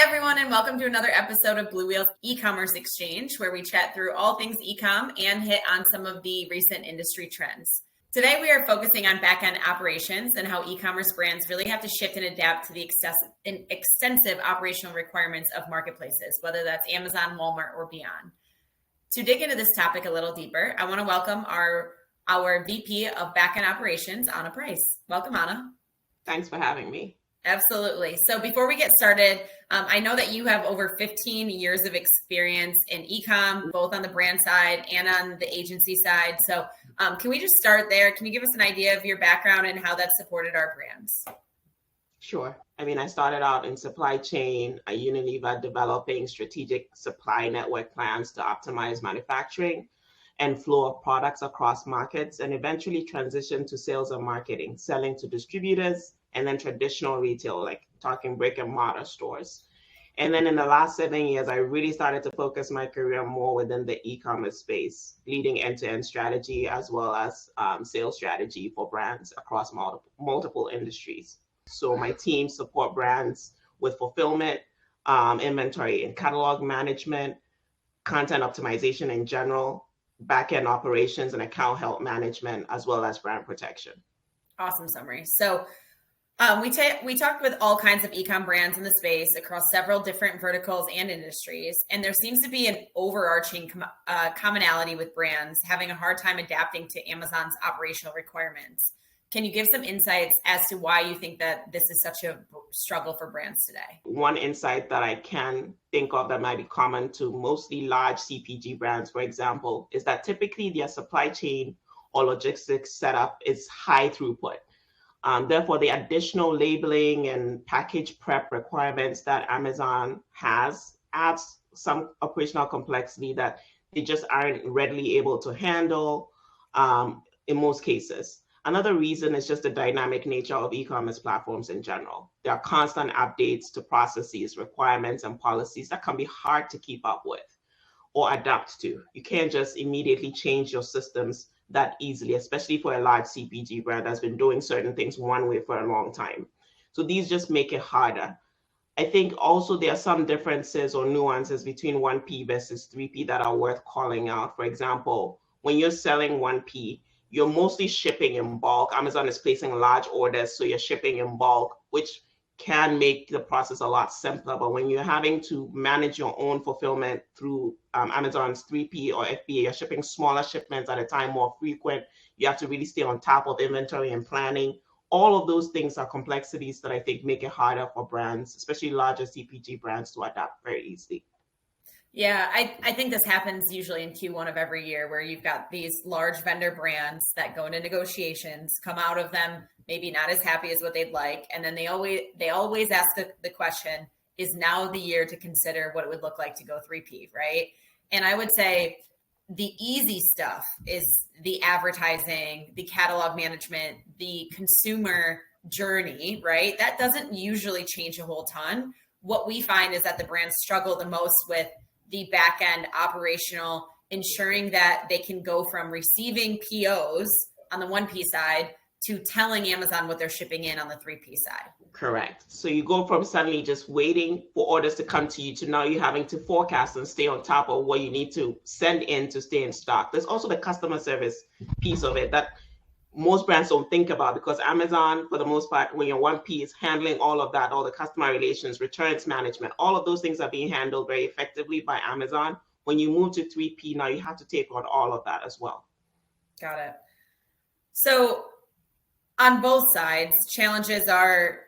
everyone, and welcome to another episode of Blue Wheel's e-commerce exchange, where we chat through all things e-com and hit on some of the recent industry trends. Today, we are focusing on backend operations and how e-commerce brands really have to shift and adapt to the extensive operational requirements of marketplaces, whether that's Amazon, Walmart, or beyond. To dig into this topic a little deeper, I want to welcome our VP of Backend Operations, Anna Price. Welcome, Anna. Thanks for having me. Absolutely. So before we get started, I know that you have over 15 years of experience in e-com, both on the brand side and on the agency side. So can we just start there? Can you give us an idea of your background and how that supported our brands? Sure. I started out in supply chain at Unilever, developing strategic supply network plans to optimize manufacturing and flow of products across markets, and eventually transitioned to sales and marketing, selling to distributors, and then traditional retail, like talking brick and mortar stores. And then in the last 7 years, I really started to focus my career more within the e-commerce space, leading end-to-end strategy as well as sales strategy for brands across multiple industries. So my team support brands with fulfillment, inventory and catalog management, content optimization in general, back-end operations and account health management, as well as brand protection. Awesome summary. So we talked with all kinds of e-com brands in the space across several different verticals and industries, and there seems to be an overarching commonality with brands having a hard time adapting to Amazon's operational requirements. Can you give some insights as to why you think that this is such a struggle for brands today? One insight that I can think of that might be common to mostly large CPG brands, for example, is that typically their supply chain or logistics setup is high throughput. Therefore, the additional labeling and package prep requirements that Amazon has adds some operational complexity that they just aren't readily able to handle in most cases. Another reason is just the dynamic nature of e-commerce platforms in general. There are constant updates to processes, requirements, and policies that can be hard to keep up with or adapt to. You can't just immediately change your systems that easily, especially for a large CPG brand that's been doing certain things one way for a long time. So these just make it harder. I think also there are some differences or nuances between 1P versus 3P that are worth calling out. For example, when you're selling 1P, you're mostly shipping in bulk. Amazon is placing large orders, so you're shipping in bulk, which can make the process a lot simpler. But when you're having to manage your own fulfillment through Amazon's 3P or FBA, you're shipping smaller shipments at a time, more frequent. You have to really stay on top of inventory and planning. All of those things are complexities that I think make it harder for brands, especially larger CPG brands, to adapt very easily. Yeah, I think this happens usually in Q1 of every year, where you've got these large vendor brands that go into negotiations, come out of them maybe not as happy as what they'd like. And then they always ask the question, is now the year to consider what it would look like to go 3P, right? And I would say the easy stuff is the advertising, the catalog management, the consumer journey, right? That doesn't usually change a whole ton. What we find is that the brands struggle the most with the back end operational, ensuring that they can go from receiving POs on the 1P side to telling Amazon what they're shipping in on the 3P side. Correct. So you go from suddenly just waiting for orders to come to you to now you're having to forecast and stay on top of what you need to send in to stay in stock. There's also the customer service piece of it that most brands don't think about, because Amazon, for the most part, when you're 1P, is handling all of that, all the customer relations, returns management, all of those things are being handled very effectively by Amazon. When you move to 3P, now you have to take on all of that as well. Got it. So on both sides, challenges are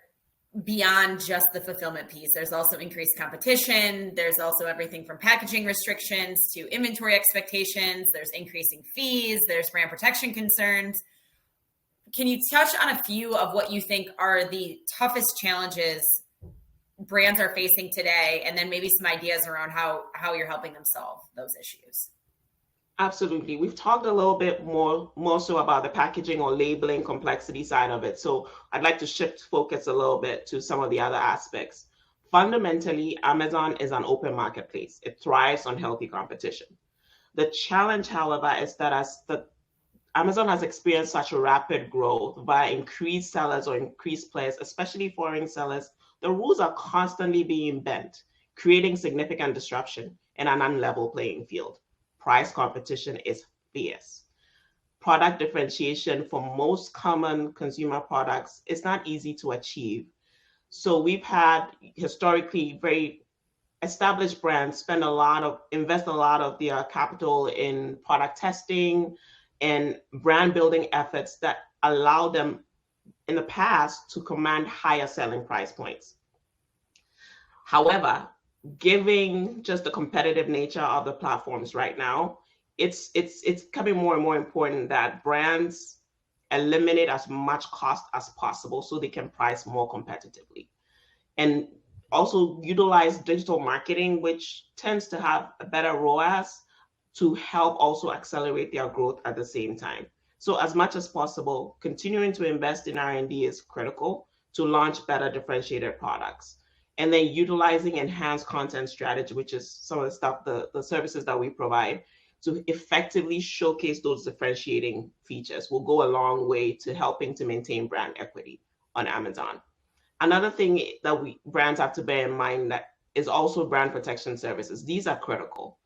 beyond just the fulfillment piece. There's also increased competition. There's also everything from packaging restrictions to inventory expectations. There's increasing fees. There's brand protection concerns. Can you touch on a few of what you think are the toughest challenges brands are facing today, and then maybe some ideas around how you're helping them solve those issues? Absolutely. We've talked a little bit more so about the packaging or labeling complexity side of it. So I'd like to shift focus a little bit to some of the other aspects. Fundamentally, Amazon is an open marketplace. It thrives on healthy competition. The challenge, however, is that Amazon has experienced such a rapid growth via increased sellers or increased players, especially foreign sellers the rules are constantly being bent, creating significant disruption in an unlevel playing field. Price competition is fierce. Product differentiation for most common consumer products is not easy to achieve. So we've had historically very established brands invest a lot of their capital in product testing and brand building efforts that allow them in the past to command higher selling price points. However, given just the competitive nature of the platforms right now, it's becoming more and more important that brands eliminate as much cost as possible so they can price more competitively. And also utilize digital marketing, which tends to have a better ROAS, to help also accelerate their growth at the same time. So as much as possible, continuing to invest in R&D is critical to launch better differentiated products. And then utilizing enhanced content strategy, which is some of the stuff, the services that we provide, to effectively showcase those differentiating features will go a long way to helping to maintain brand equity on Amazon. Another thing that brands have to bear in mind that is also brand protection services. These are critical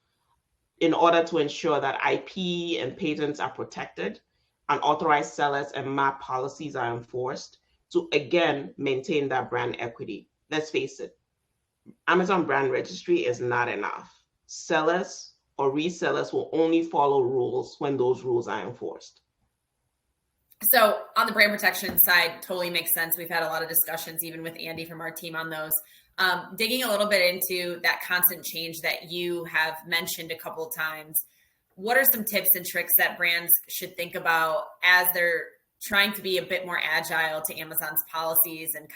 in order to ensure that IP and patents are protected, unauthorized sellers and MAP policies are enforced to, again, maintain that brand equity. Let's face it, Amazon brand registry is not enough. Sellers or resellers will only follow rules when those rules are enforced. So on the brand protection side, totally makes sense. We've had a lot of discussions, even with Andy from our team on those. Digging a little bit into that constant change that you have mentioned a couple of times, what are some tips and tricks that brands should think about as they're trying to be a bit more agile to Amazon's policies and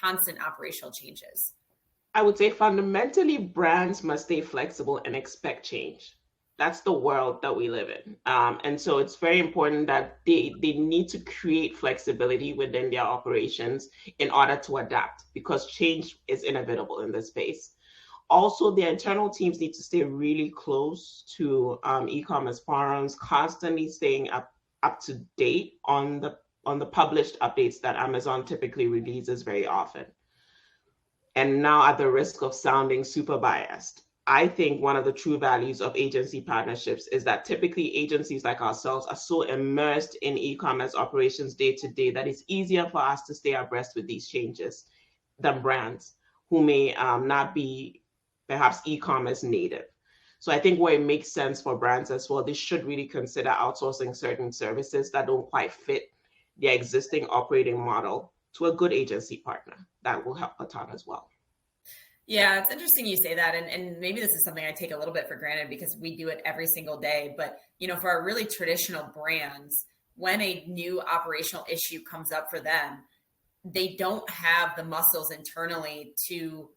constant operational changes? I would say fundamentally, brands must stay flexible and expect change. That's the world that we live in. And so it's very important that they need to create flexibility within their operations in order to adapt, because change is inevitable in this space. Also, their internal teams need to stay really close to e-commerce forums, constantly staying up to date on the published updates that Amazon typically releases very often. And now, at the risk of sounding super biased, I think one of the true values of agency partnerships is that typically agencies like ourselves are so immersed in e-commerce operations day to day that it's easier for us to stay abreast with these changes than brands who may not be perhaps e-commerce native. So I think where it makes sense for brands as well, they should really consider outsourcing certain services that don't quite fit their existing operating model to a good agency partner. That will help a ton as well. Yeah, it's interesting you say that. And maybe this is something I take a little bit for granted because we do it every single day. But, for our really traditional brands, when a new operational issue comes up for them, they don't have the muscles internally to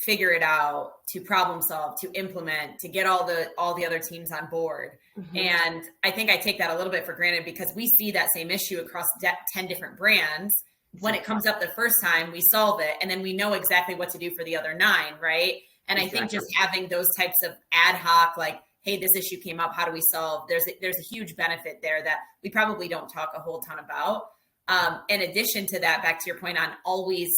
figure it out, to problem solve, to implement, to get all the other teams on board. Mm-hmm. And I think I take that a little bit for granted because we see that same issue across 10 different brands. When it comes up the first time, we solve it, and then we know exactly what to do for the other 9, right? And exactly. I think just having those types of ad hoc, like, hey, this issue came up, how do we solve? There's a huge benefit there that we probably don't talk a whole ton about. In addition to that, back to your point on always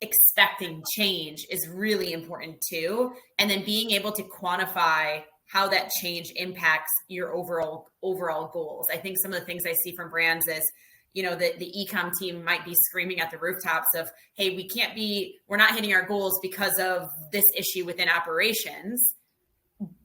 expecting change is really important too. And then being able to quantify how that change impacts your overall goals. I think some of the things I see from brands is, the e-com team might be screaming at the rooftops of, hey, we're not hitting our goals because of this issue within operations.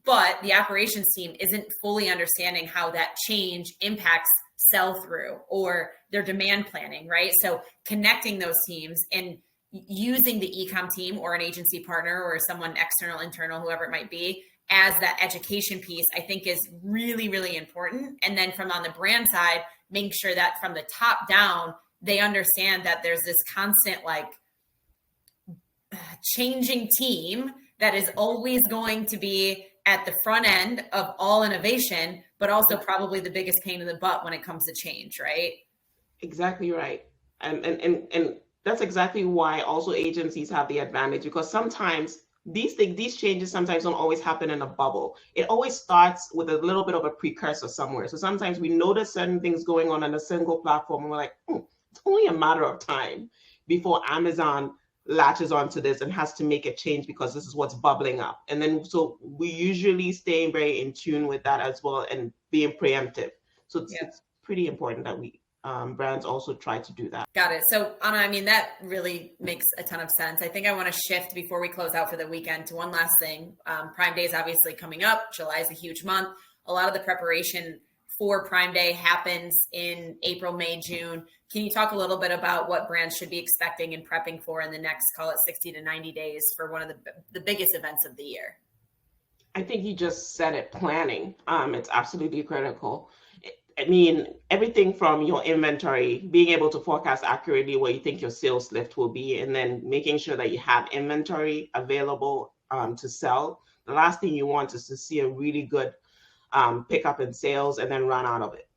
But the operations team isn't fully understanding how that change impacts sell-through or their demand planning, right? So connecting those teams and using the e-com team or an agency partner or someone external, internal, whoever it might be, as that education piece, I think is really, really important. And then from on the brand side, making sure that from the top down, they understand that there's this constant changing team that is always going to be at the front end of all innovation, but also probably the biggest pain in the butt when it comes to change, right? Exactly right. And that's exactly why also agencies have the advantage, because sometimes these changes sometimes don't always happen in a bubble. It always starts with a little bit of a precursor somewhere. So sometimes we notice certain things going on a single platform and we're like, it's only a matter of time before Amazon latches onto this and has to make a change because this is what's bubbling up. And then so we usually staying very in tune with that as well and being preemptive. So it's pretty important that we brands also try to do that. Got it. So Anna, I mean, that really makes a ton of sense. I think I want to shift before we close out for the weekend to one last thing. Prime Day is obviously coming up. July is a huge month. A lot of the preparation for Prime Day happens in April, May, June. Can you talk a little bit about what brands should be expecting and prepping for in the next, call it 60 to 90 days for one of the biggest events of the year? I think you just said it, planning. It's absolutely critical. I mean, everything from your inventory, being able to forecast accurately what you think your sales lift will be, and then making sure that you have inventory available to sell. The last thing you want is to see a really good pickup in sales and then run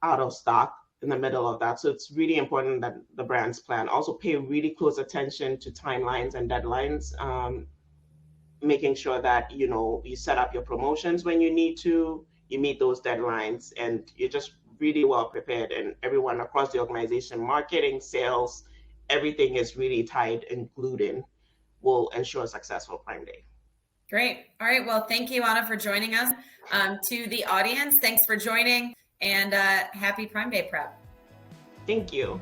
out of stock in the middle of that. So it's really important that the brands plan. Also pay really close attention to timelines and deadlines, making sure that, you know, you set up your promotions when you need to, you meet those deadlines, and you're just really well prepared. And everyone across the organization, marketing, sales, everything is really tied and glued in, will ensure a successful Prime Day. Great. All right. Well, thank you, Anna, for joining us. To the audience, thanks for joining, and happy Prime Day prep. Thank you.